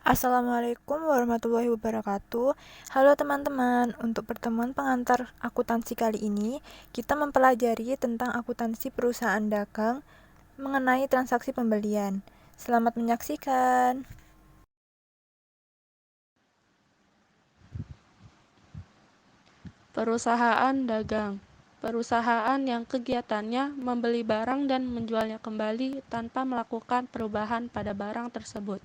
Assalamualaikum warahmatullahi wabarakatuh. Halo teman-teman, untuk pertemuan pengantar akuntansi kali ini, kita mempelajari tentang akuntansi perusahaan dagang mengenai transaksi pembelian. Selamat menyaksikan. Perusahaan dagang. Perusahaan yang kegiatannya membeli barang dan menjualnya kembali tanpa melakukan perubahan pada barang tersebut.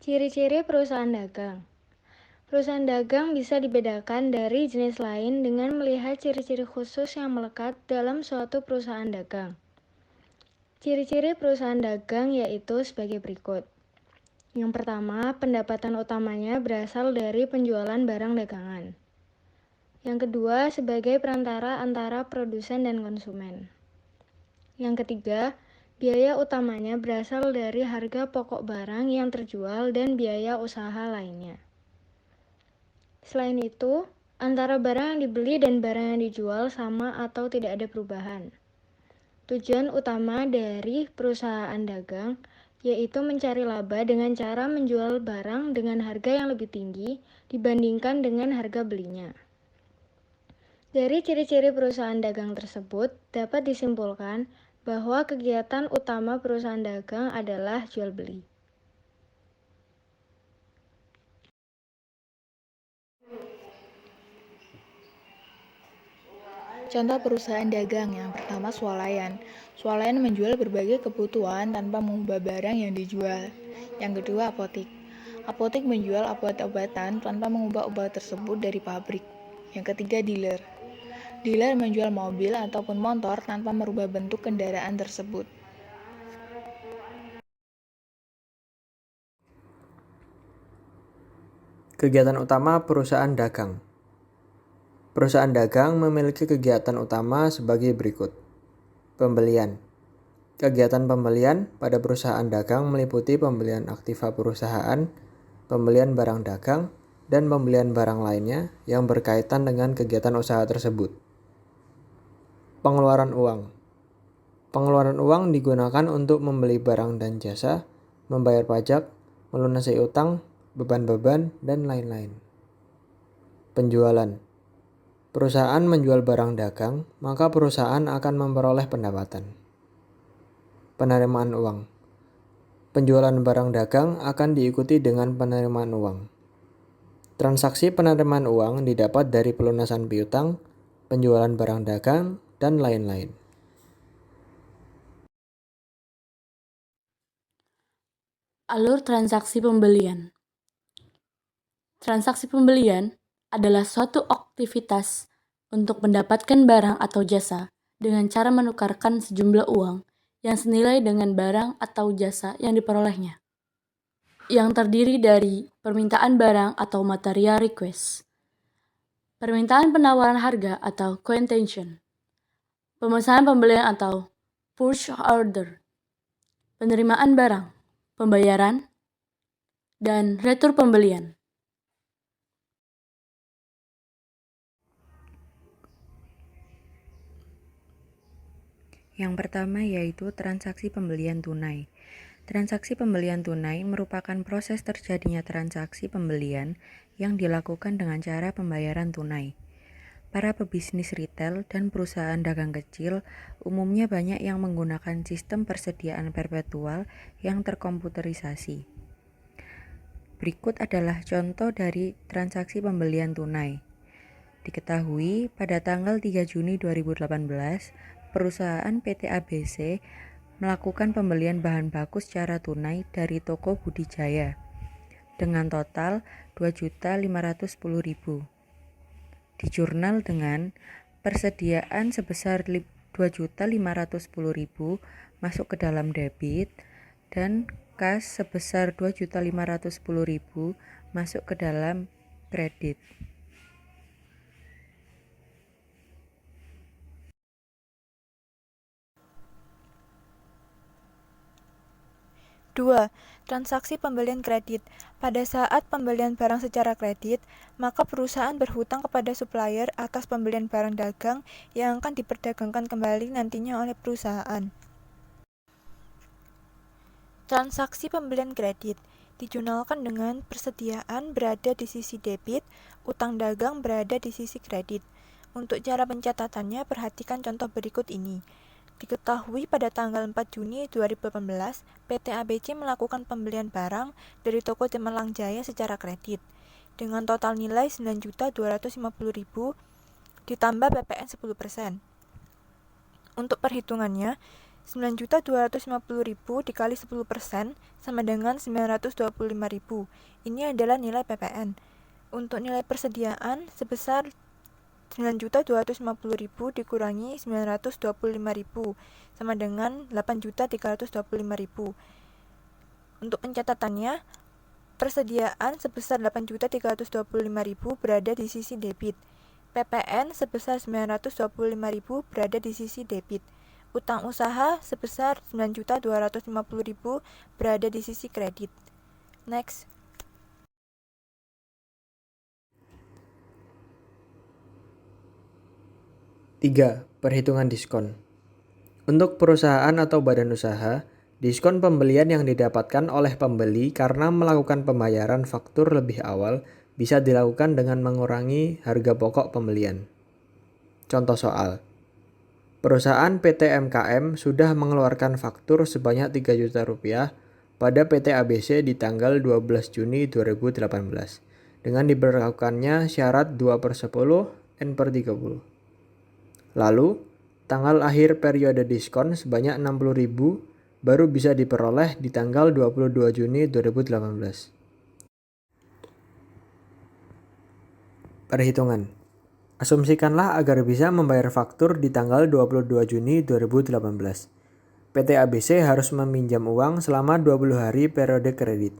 Ciri-ciri perusahaan dagang. Perusahaan dagang bisa dibedakan dari jenis lain dengan melihat ciri-ciri khusus yang melekat dalam suatu perusahaan dagang. Ciri-ciri perusahaan dagang yaitu sebagai berikut. Yang pertama, pendapatan utamanya berasal dari penjualan barang dagangan. Yang kedua, sebagai perantara antara produsen dan konsumen. Yang ketiga, biaya utamanya berasal dari harga pokok barang yang terjual dan biaya usaha lainnya. Selain itu, antara barang yang dibeli dan barang yang dijual sama atau tidak ada perubahan. Tujuan utama dari perusahaan dagang yaitu mencari laba dengan cara menjual barang dengan harga yang lebih tinggi dibandingkan dengan harga belinya. Dari ciri-ciri perusahaan dagang tersebut dapat disimpulkan bahwa kegiatan utama perusahaan dagang adalah jual beli. Contoh perusahaan dagang yang pertama swalayan. Swalayan menjual berbagai kebutuhan tanpa mengubah barang yang dijual. Yang kedua apotik. Apotik menjual obat-obatan tanpa mengubah obat tersebut dari pabrik. Yang ketiga dealer. Dealer menjual mobil ataupun motor tanpa merubah bentuk kendaraan tersebut. Kegiatan utama perusahaan dagang. Perusahaan dagang memiliki kegiatan utama sebagai berikut. Pembelian. Kegiatan pembelian pada perusahaan dagang meliputi pembelian aktiva perusahaan, pembelian barang dagang, dan pembelian barang lainnya yang berkaitan dengan kegiatan usaha tersebut. Pengeluaran uang. Pengeluaran uang digunakan untuk membeli barang dan jasa, membayar pajak, melunasi utang, beban-beban, dan lain-lain. Penjualan. Perusahaan menjual barang dagang, maka perusahaan akan memperoleh pendapatan. Penerimaan uang. Penjualan barang dagang akan diikuti dengan penerimaan uang. Transaksi penerimaan uang didapat dari pelunasan piutang, penjualan barang dagang, dan lain-lain. Alur transaksi pembelian. Transaksi pembelian adalah suatu aktivitas untuk mendapatkan barang atau jasa dengan cara menukarkan sejumlah uang yang senilai dengan barang atau jasa yang diperolehnya, yang terdiri dari permintaan barang atau material request, permintaan penawaran harga atau quotation, pemesanan pembelian atau purchase order, penerimaan barang, pembayaran, dan retur pembelian. Yang pertama yaitu transaksi pembelian tunai. Transaksi pembelian tunai merupakan proses terjadinya transaksi pembelian yang dilakukan dengan cara pembayaran tunai. Para pebisnis retail dan perusahaan dagang kecil umumnya banyak yang menggunakan sistem persediaan perpetual yang terkomputerisasi. Berikut adalah contoh dari transaksi pembelian tunai. Diketahui pada tanggal 3 Juni 2018, perusahaan PT ABC melakukan pembelian bahan baku secara tunai dari toko Budijaya dengan total 2.510.000. Di jurnal dengan persediaan sebesar 2.510.000 masuk ke dalam debit dan kas sebesar 2.510.000 masuk ke dalam kredit. 2. Transaksi pembelian kredit. Pada saat pembelian barang secara kredit, maka perusahaan berhutang kepada supplier atas pembelian barang dagang yang akan diperdagangkan kembali nantinya oleh perusahaan. Transaksi pembelian kredit dijurnalkan dengan persediaan berada di sisi debit, utang dagang berada di sisi kredit. Untuk cara pencatatannya, perhatikan contoh berikut ini. Diketahui pada tanggal 4 Juni 2018, PT ABC melakukan pembelian barang dari toko Cemerlang Jaya secara kredit dengan total nilai 9.250.000 ditambah PPN 10%. Untuk perhitungannya, 9.250.000 dikali 10% sama dengan 925.000. Ini adalah nilai PPN. Untuk nilai persediaan sebesar 9.250.000 dikurangi 925.000 sama dengan 8.325.000. Untuk pencatatannya, persediaan sebesar 8.325.000 berada di sisi debit. PPN sebesar 925.000 berada di sisi debit. Utang usaha sebesar 9.250.000 berada di sisi kredit. Next. Tiga, perhitungan diskon. Untuk perusahaan atau badan usaha, diskon pembelian yang didapatkan oleh pembeli karena melakukan pembayaran faktur lebih awal bisa dilakukan dengan mengurangi harga pokok pembelian. Contoh soal. Perusahaan PT MKM sudah mengeluarkan faktur sebanyak 3 juta rupiah pada PT ABC di tanggal 12 Juni 2018 dengan diberlakukannya syarat 2/10 N/30. Lalu, tanggal akhir periode diskon sebanyak 60.000 baru bisa diperoleh di tanggal 22 Juni 2018. Perhitungan. Asumsikanlah agar bisa membayar faktur di tanggal 22 Juni 2018. PT ABC harus meminjam uang selama 20 hari periode kredit.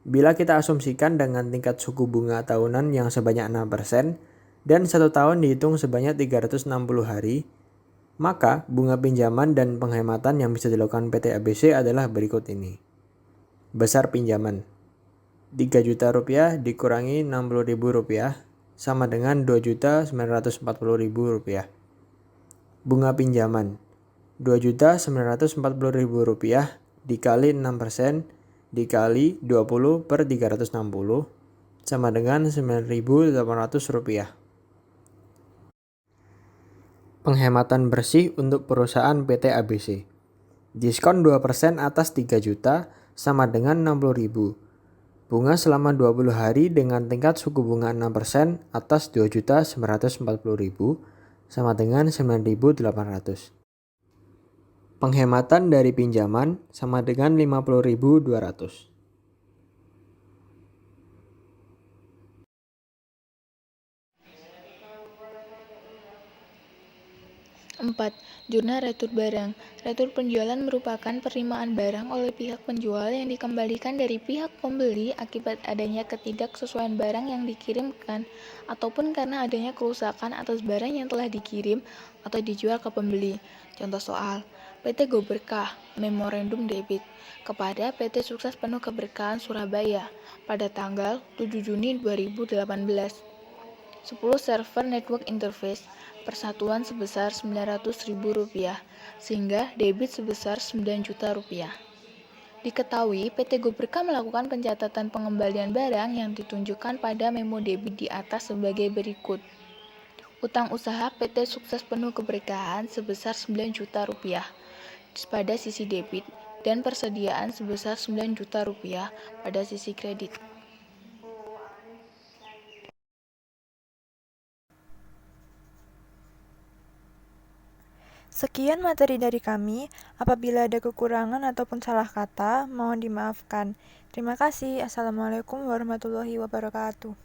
Bila kita asumsikan dengan tingkat suku bunga tahunan yang sebanyak 6% dan 1 tahun dihitung sebanyak 360 hari, maka bunga pinjaman dan penghematan yang bisa dilakukan PT ABC adalah berikut ini. Besar pinjaman 3 juta rupiah dikurangi 60.000 rupiah sama dengan 2.940.000 rupiah. Bunga pinjaman 2.940.000 rupiah dikali 6% dikali 20/360 sama dengan 9.800 rupiah. Penghematan bersih untuk perusahaan PT ABC. Diskon 2% atas 3 juta sama dengan 60.000. Bunga selama 20 hari dengan tingkat suku bunga 6% atas 2.940.000 sama dengan 9.800. Penghematan dari pinjaman sama dengan 50.200. 4. Jurnal retur barang. Retur penjualan merupakan penerimaan barang oleh pihak penjual yang dikembalikan dari pihak pembeli akibat adanya ketidaksesuaian barang yang dikirimkan ataupun karena adanya kerusakan atas barang yang telah dikirim atau dijual ke pembeli. Contoh soal. PT Go Berkah Memorandum Debit kepada PT Sukses Penuh Keberkahan Surabaya pada tanggal 7 Juni 2018. 10 server network interface persatuan sebesar Rp900.000 sehingga debit sebesar Rp9 juta. Diketahui PT Go Berkah melakukan pencatatan pengembalian barang yang ditunjukkan pada memo debit di atas sebagai berikut. Utang usaha PT Sukses Penuh Keberkahan sebesar Rp9 juta pada sisi debit dan persediaan sebesar Rp9 juta pada sisi kredit. Sekian materi dari kami. Apabila ada kekurangan ataupun salah kata, mohon dimaafkan. Terima kasih. Assalamualaikum warahmatullahi wabarakatuh.